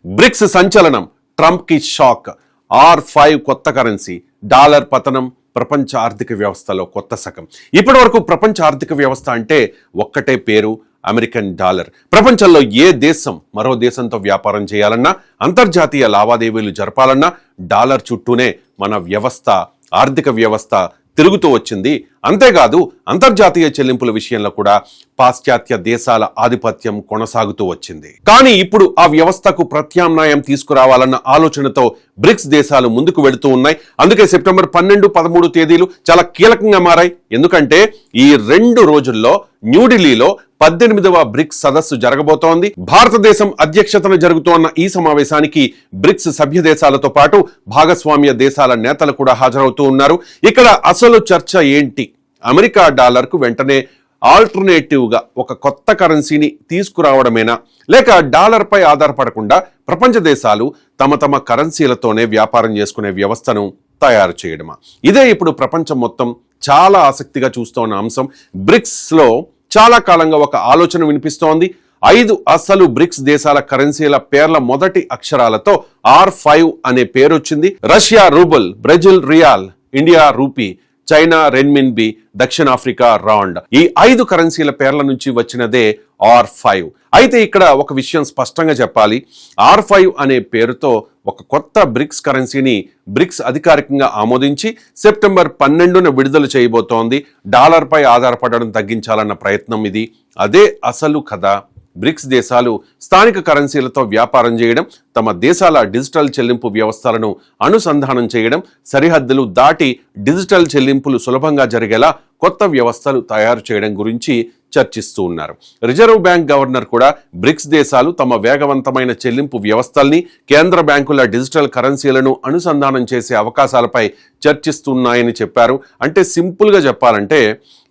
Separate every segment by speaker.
Speaker 1: Bricks సంచలనం, Trump కి shock, R5 కొత్త కరెన్సీ, డాలర్ పతనం, ప్రపంచ ఆర్థిక వ్యవస్థలో కొత్త శకం. ఇప్పటి వరకు ప్రపంచ ఆర్థిక వ్యవస్థ అంటే ఒక్కటే పేరు, అమెరికన్ డాలర్. ప్రపంచంలో ఏ దేశం మరో దేశంతో వ్యాపారం చేయాలన్నా, అంతర్జాతీయ లావాదేవీలు జరపాలన్నా డాలర్ చుట్టూనే మన వ్యవస్థ, ఆర్థిక వ్యవస్థ తిరుగుతూ వచ్చింది. అంతేకాదు అంతర్జాతీయ చెల్లింపుల విషయంలో కూడా పాశ్చాత్య దేశాల ఆధిపత్యం కొనసాగుతూ వచ్చింది. కానీ ఇప్పుడు ఆ వ్యవస్థకు ప్రత్యామ్నాయం తీసుకురావాలన్న ఆలోచనతో బ్రిక్స్ దేశాలు ముందుకు వెళుతూ ఉన్నాయి. అందుకే సెప్టెంబర్ 12, 13 తేదీలు చాలా కీలకంగా మారాయి. ఎందుకంటే ఈ 2 రోజుల్లో న్యూఢిల్లీలో 18వ బ్రిక్స్ సదస్సు జరగబోతోంది. భారతదేశం అధ్యక్షతన జరుగుతోన్న ఈ సమావేశానికి బ్రిక్స్ సభ్య దేశాలతో పాటు భాగస్వామ్య దేశాల నేతలు కూడా హాజరవుతూ ఉన్నారు. ఇక్కడ అసలు చర్చ ఏంటి? అమెరికా డాలర్కు వెంటనే ఆల్టర్నేటివ్గా ఒక కొత్త కరెన్సీని తీసుకురావడమేనా, లేక డాలర్పై ఆధారపడకుండా ప్రపంచ దేశాలు తమ తమ కరెన్సీలతోనే వ్యాపారం చేసుకునే వ్యవస్థను తయారు చేయడమా? ఇదే ఇప్పుడు ప్రపంచం మొత్తం చాలా ఆసక్తిగా చూస్తోన్న అంశం. బ్రిక్స్లో చాలా కాలంగా ఒక ఆలోచన వినిపిస్తోంది. 5 అసలు బ్రిక్స్ దేశాల కరెన్సీల పేర్ల మొదటి అక్షరాలతో R5 అనే పేరు వచ్చింది. Russia ruble, Brazil real, India rupee, China renminbi, దక్షిణాఫ్రికా రాండ్, ఈ 5 కరెన్సీల పేర్ల నుంచి వచ్చినదే R5. అయితే ఇక్కడ ఒక విషయం స్పష్టంగా చెప్పాలి. R5 అనే పేరుతో ఒక కొత్త బ్రిక్స్ కరెన్సీని బ్రిక్స్ అధికారికంగా ఆమోదించి సెప్టెంబర్ 12న విడుదల చేయబోతోంది. డాలర్పై ఆధారపడడం తగ్గించాలన్న ప్రయత్నం ఇది. అదే అసలు కథ. బ్రిక్స్ దేశాలు స్థానిక కరెన్సీలతో వ్యాపారం చేయడం, తమ దేశాల డిజిటల్ చెల్లింపు వ్యవస్థలను అనుసంధానం చేయడం, సరిహద్దులు దాటి డిజిటల్ చెల్లింపులు సులభంగా జరిగేలా కొత్త వ్యవస్థలు తయారు చేయడం గురించి చర్చిస్తూ ఉన్నారు. రిజర్వ్ బ్యాంక్ గవర్నర్ కూడా బ్రిక్స్ దేశాలు తమ వేగవంతమైన చెల్లింపు వ్యవస్థల్ని, కేంద్ర బ్యాంకుల డిజిటల్ కరెన్సీలను అనుసంధానం చేసే అవకాశాలపై చర్చిస్తున్నాయని చెప్పారు. అంటే సింపుల్గా చెప్పాలంటే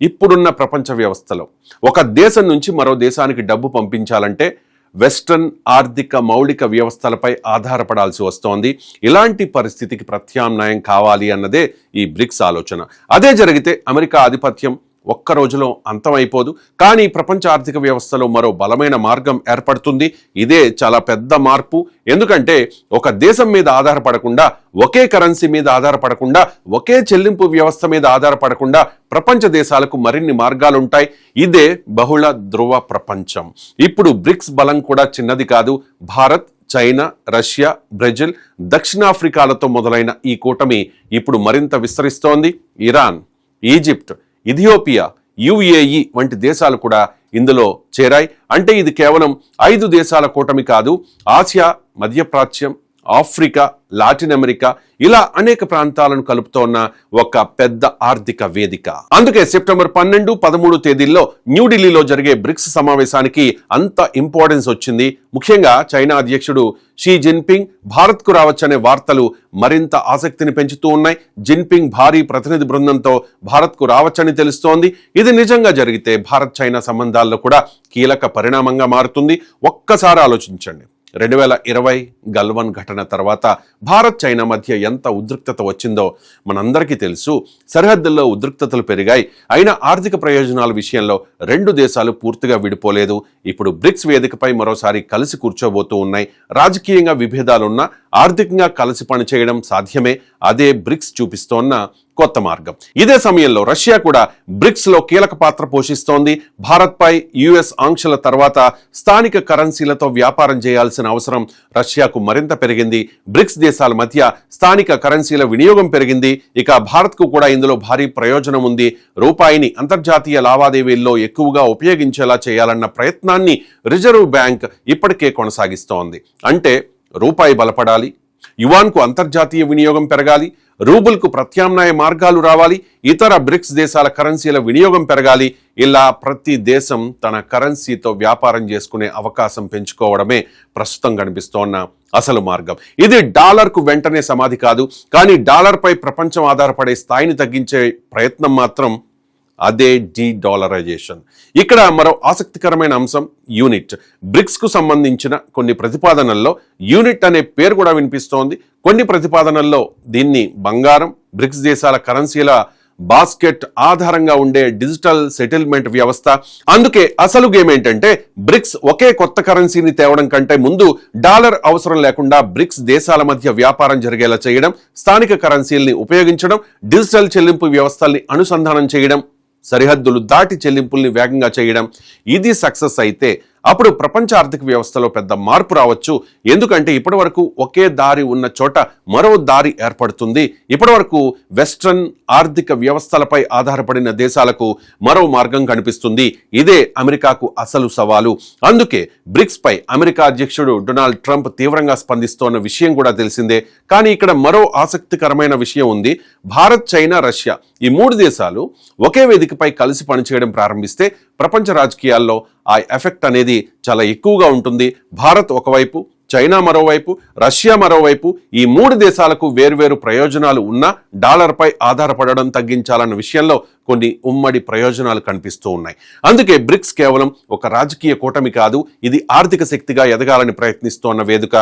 Speaker 1: ఇప్పుడున్న ప్రపంచ వ్యవస్థలో ఒక దేశం నుంచి మరో దేశానికి డబ్బు పంపించాలంటే వెస్టర్న్ ఆర్థిక మౌలిక వ్యవస్థలపై ఆధారపడాల్సి వస్తోంది. ఇలాంటి పరిస్థితికి ప్రత్యామ్నాయం కావాలి అన్నదే ఈ బ్రిక్స్ ఆలోచన. అదే జరిగితే అమెరికా ఆధిపత్యం ఒక్క రోజులో అంతమైపోదు, కానీ ప్రపంచ ఆర్థిక వ్యవస్థలో మరో బలమైన మార్గం ఏర్పడుతుంది. ఇదే చాలా పెద్ద మార్పు. ఎందుకంటే ఒక దేశం మీద ఆధారపడకుండా, ఒకే కరెన్సీ మీద ఆధారపడకుండా, ఒకే చెల్లింపు వ్యవస్థ మీద ఆధారపడకుండా ప్రపంచ దేశాలకు మరిన్ని మార్గాలుంటాయి. ఇదే బహుళ ధ్రువ ప్రపంచం. ఇప్పుడు బ్రిక్స్ బలం కూడా చిన్నది కాదు. భారత్, చైనా, రష్యా, బ్రెజిల్, దక్షిణాఫ్రికాలతో మొదలైన ఈ కూటమి ఇప్పుడు మరింత విస్తరిస్తోంది. ఇరాన్, ఈజిప్ట్, ఇథియోపియా, UAE వంటి దేశాలు కూడా ఇందులో చేరాయి. అంటే ఇది కేవలం 5 దేశాల కూటమి కాదు. ఆసియా, మధ్యప్రాచ్యం, ఆఫ్రికా, లాటిన్ అమెరికా, ఇలా అనేక ప్రాంతాలను కలుపుతోన్న ఒక పెద్ద ఆర్థిక వేదిక. అందుకే సెప్టెంబర్ 12, 13 తేదీల్లో న్యూఢిల్లీలో జరిగే బ్రిక్స్ సమావేశానికి అంత ఇంపార్టెన్స్ వచ్చింది. ముఖ్యంగా చైనా అధ్యక్షుడు షీ జిన్పింగ్ భారత్కు రావచ్చనే వార్తలు మరింత ఆసక్తిని పెంచుతూ ఉన్నాయి. జిన్పింగ్ భారీ ప్రతినిధి బృందంతో భారత్కు రావచ్చని తెలుస్తోంది. ఇది నిజంగా జరిగితే భారత్ చైనా సంబంధాల్లో కూడా కీలక పరిణామంగా మారుతుంది. ఒక్కసారి ఆలోచించండి. 2020 గల్వాన్ ఘటన తర్వాత భారత్ చైనా మధ్య ఎంత ఉద్రిక్తత వచ్చిందో మనందరికీ తెలుసు. సరిహద్దుల్లో ఉద్రిక్తతలు పెరిగాయి. అయినా ఆర్థిక ప్రయోజనాల విషయంలో 2 దేశాలు పూర్తిగా విడిపోలేదు. ఇప్పుడు బ్రిక్స్ వేదికపై మరోసారి కలిసి కూర్చోబోతూ ఉన్నాయి. రాజకీయంగా విభేదాలున్నా ఆర్థికంగా కలిసి పనిచేయడం సాధ్యమే. అదే బ్రిక్స్ చూపిస్తోన్న కొత్త మార్గం. ఇదే సమయంలో రష్యా కూడా బ్రిక్స్ లో కీలక పాత్ర పోషిస్తోంది. భారత్ పై US ఆంక్షల తర్వాత స్థానిక కరెన్సీలతో వ్యాపారం చేయాల్సిన అవసరం రష్యాకు మరింత పెరిగింది. బ్రిక్స్ దేశాల మధ్య స్థానిక కరెన్సీల వినియోగం పెరిగింది. ఇక భారత్ కు కూడా ఇందులో భారీ ప్రయోజనం ఉంది. రూపాయిని అంతర్జాతీయ లావాదేవీల్లో ఎక్కువగా ఉపయోగించేలా చేయాలన్న ప్రయత్నాన్ని రిజర్వ్ బ్యాంక్ ఇప్పటికే కొనసాగిస్తోంది. అంటే రూపాయి బలపడాలి, యువాన్కు అంతర్జాతీయ వినియోగం పెరగాలి, రూబుల్కు ప్రత్యామ్నాయ మార్గాలు రావాలి, ఇతర బ్రిక్స్ దేశాల కరెన్సీల వినియోగం పెరగాలి. ఇలా ప్రతి దేశం తన కరెన్సీతో వ్యాపారం చేసుకునే అవకాశం పెంచుకోవడమే ప్రస్తుతం కనిపిస్తోన్న అసలు మార్గం. ఇది డాలర్కు వెంటనే సమాధి కాదు, కానీ డాలర్పై ప్రపంచం ఆధారపడే స్థాయిని తగ్గించే ప్రయత్నం మాత్రం అదే డీడాలరైజేషన్. ఇక్కడ మరో ఆసక్తికరమైన అంశం యూనిట్. బ్రిక్స్ కు సంబంధించిన కొన్ని ప్రతిపాదనల్లో యూనిట్ అనే పేరు కూడా వినిపిస్తోంది. కొన్ని ప్రతిపాదనల్లో దీన్ని బంగారం, బ్రిక్స్ దేశాల కరెన్సీల బాస్కెట్ ఆధారంగా ఉండే డిజిటల్ సెటిల్మెంట్ వ్యవస్థ. అందుకే అసలు గేమ్ ఏంటంటే బ్రిక్స్ ఒకే కొత్త కరెన్సీని తేవడం కంటే ముందు డాలర్ అవసరం లేకుండా బ్రిక్స్ దేశాల మధ్య వ్యాపారం జరిగేలా చేయడం, స్థానిక కరెన్సీల్ని ఉపయోగించడం, డిజిటల్ చెల్లింపు వ్యవస్థల్ని అనుసంధానం చేయడం, సరిహద్దులు దాటి చెల్లింపుల్ని వేగంగా చేయడం. ఇది సక్సెస్ అయితే అప్పుడు ప్రపంచ ఆర్థిక వ్యవస్థలో పెద్ద మార్పు రావచ్చు. ఎందుకంటే ఇప్పటి వరకు ఒకే దారి ఉన్న చోట మరో దారి ఏర్పడుతుంది. ఇప్పటి వరకు వెస్ట్రన్ ఆర్థిక వ్యవస్థలపై ఆధారపడిన దేశాలకు మరో మార్గం కనిపిస్తుంది. ఇదే అమెరికాకు అసలు సవాలు. అందుకే బ్రిక్స్ పై అమెరికా అధ్యక్షుడు డొనాల్డ్ ట్రంప్ తీవ్రంగా స్పందిస్తోన్న విషయం కూడా తెలిసిందే. కానీ ఇక్కడ మరో ఆసక్తికరమైన విషయం ఉంది. భారత్, చైనా, రష్యా ఈ 3 దేశాలు ఒకే వేదికపై కలిసి పనిచేయడం ప్రారంభిస్తే ప్రపంచ రాజకీయాల్లో ఆ ఎఫెక్ట్ అనేది చాలా ఎక్కువగా ఉంటుంది. భారత్ ఒకవైపు, చైనా మరోవైపు, రష్యా మరోవైపు ఈ 3 దేశాలకు వేర్వేరు ప్రయోజనాలు ఉన్నా డాలర్పై ఆధారపడడం తగ్గించాలన్న విషయంలో కొన్ని ఉమ్మడి ప్రయోజనాలు కనిపిస్తూ ఉన్నాయి. అందుకే బ్రిక్స్ కేవలం ఒక రాజకీయ కూటమి కాదు, ఇది ఆర్థిక శక్తిగా ఎదగాలని ప్రయత్నిస్తోన్న వేదిక.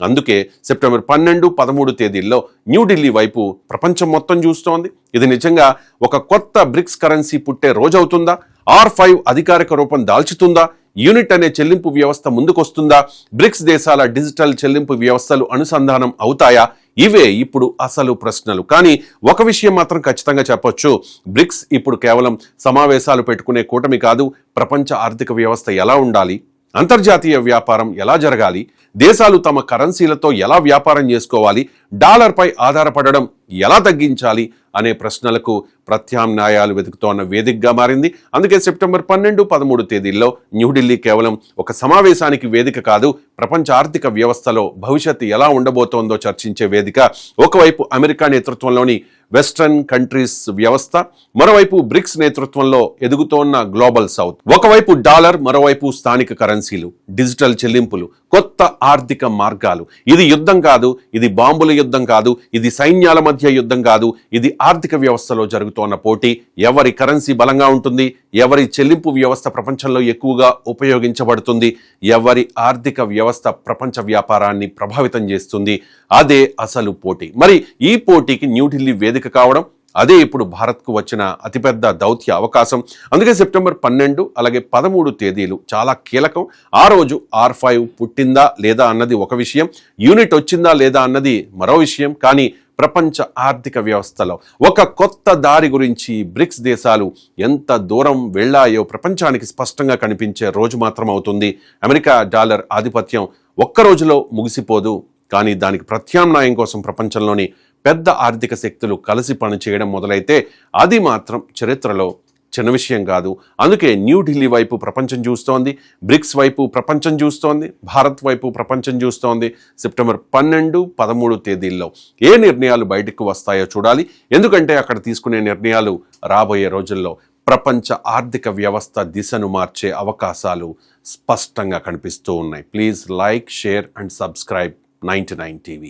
Speaker 1: అందుకే సెప్టెంబర్ 12, 13 తేదీల్లో న్యూఢిల్లీ వైపు ప్రపంచం మొత్తం చూస్తోంది. ఇది నిజంగా ఒక కొత్త బ్రిక్స్ కరెన్సీ పుట్టే రోజవుతుందా? R5 అధికారిక రూపం దాల్చుతుందా? యూనిట్ అనే చెల్లింపు వ్యవస్థ ముందుకొస్తుందా? బ్రిక్స్ దేశాల డిజిటల్ చెల్లింపు వ్యవస్థలు అనుసంధానం అవుతాయా? ఇవే ఇప్పుడు అసలు ప్రశ్నలు. కానీ ఒక విషయం మాత్రం ఖచ్చితంగా చెప్పొచ్చు, బ్రిక్స్ ఇప్పుడు కేవలం సమావేశాలు పెట్టుకునే కూటమి కాదు. ప్రపంచ ఆర్థిక వ్యవస్థ ఎలా ఉండాలి, అంతర్జాతీయ వ్యాపారం ఎలా జరగాలి, దేశాలు తమ కరెన్సీలతో ఎలా వ్యాపారం చేసుకోవాలి, డాలర్పై ఆధారపడడం ఎలా తగ్గించాలి అనే ప్రశ్నలకు ప్రత్యామ్నాయాలు వెతుకుతోన్న వేదికగా మారింది. అందుకే సెప్టెంబర్ 12, 13 తేదీల్లో న్యూఢిల్లీ కేవలం ఒక సమావేశానికి వేదిక కాదు, ప్రపంచ ఆర్థిక వ్యవస్థలో భవిష్యత్తు ఎలా ఉండబోతోందో చర్చించే వేదిక. ఒకవైపు అమెరికా నేతృత్వంలోని వెస్ట్రన్ కంట్రీస్ వ్యవస్థ, మరోవైపు బ్రిక్స్ నేతృత్వంలో ఎదుగుతోన్న గ్లోబల్ సౌత్. ఒకవైపు డాలర్, మరోవైపు స్థానిక కరెన్సీలు, డిజిటల్ చెల్లింపులు, కొత్త ఆర్థిక మార్గాలు. ఇది యుద్ధం కాదు, ఇది బాంబుల యుద్ధం కాదు, ఇది సైన్యాల మధ్య యుద్ధం కాదు, ఇది ఆర్థిక వ్యవస్థలో జరుగుతోన్న పోటీ. ఎవరి కరెన్సీ బలంగా ఉంటుంది, ఎవరి చెల్లింపు వ్యవస్థ ప్రపంచంలో ఎక్కువగా ఉపయోగించబడుతుంది, ఎవరి ఆర్థిక వ్యవస్థ ప్రపంచ వ్యాపారాన్ని ప్రభావితం చేస్తుంది, అదే అసలు పోటీ. మరి ఈ పోటీకి న్యూఢిల్లీ వేదిక కావడం, అదే ఇప్పుడు భారత్కు వచ్చిన అతిపెద్ద దౌత్య అవకాశం. అందుకే సెప్టెంబర్ 12 అలాగే 13 తేదీలు చాలా కీలకం. ఆ రోజు R5 పుట్టిందా లేదా అన్నది ఒక విషయం, యూనిట్ వచ్చిందా లేదా అన్నది మరో విషయం. కానీ ప్రపంచ ఆర్థిక వ్యవస్థలో ఒక కొత్త దారి గురించి బ్రిక్స్ దేశాలు ఎంత దూరం వెళ్ళాయో ప్రపంచానికి స్పష్టంగా కనిపించే రోజు మాత్రం అవుతుంది. అమెరికా డాలర్ ఆధిపత్యం ఒక్క రోజులో ముగిసిపోదు. కానీ దానికి ప్రత్యామ్నాయం కోసం ప్రపంచంలోని పెద్ద ఆర్థిక శక్తులు కలిసి పనిచేయడం మొదలైతే అది మాత్రం చరిత్రలో చిన్న విషయం కాదు. అందుకే న్యూఢిల్లీ వైపు ప్రపంచం చూస్తోంది, బ్రిక్స్ వైపు ప్రపంచం చూస్తోంది, భారత్ వైపు ప్రపంచం చూస్తోంది. సెప్టెంబర్ 12, 13 తేదీల్లో ఏ నిర్ణయాలు బయటకు వస్తాయో చూడాలి. ఎందుకంటే అక్కడ తీసుకునే నిర్ణయాలు రాబోయే రోజుల్లో ప్రపంచ ఆర్థిక వ్యవస్థ దిశను మార్చే అవకాశాలు స్పష్టంగా కనిపిస్తూ ఉన్నాయి. Please like, share and subscribe 99 TV.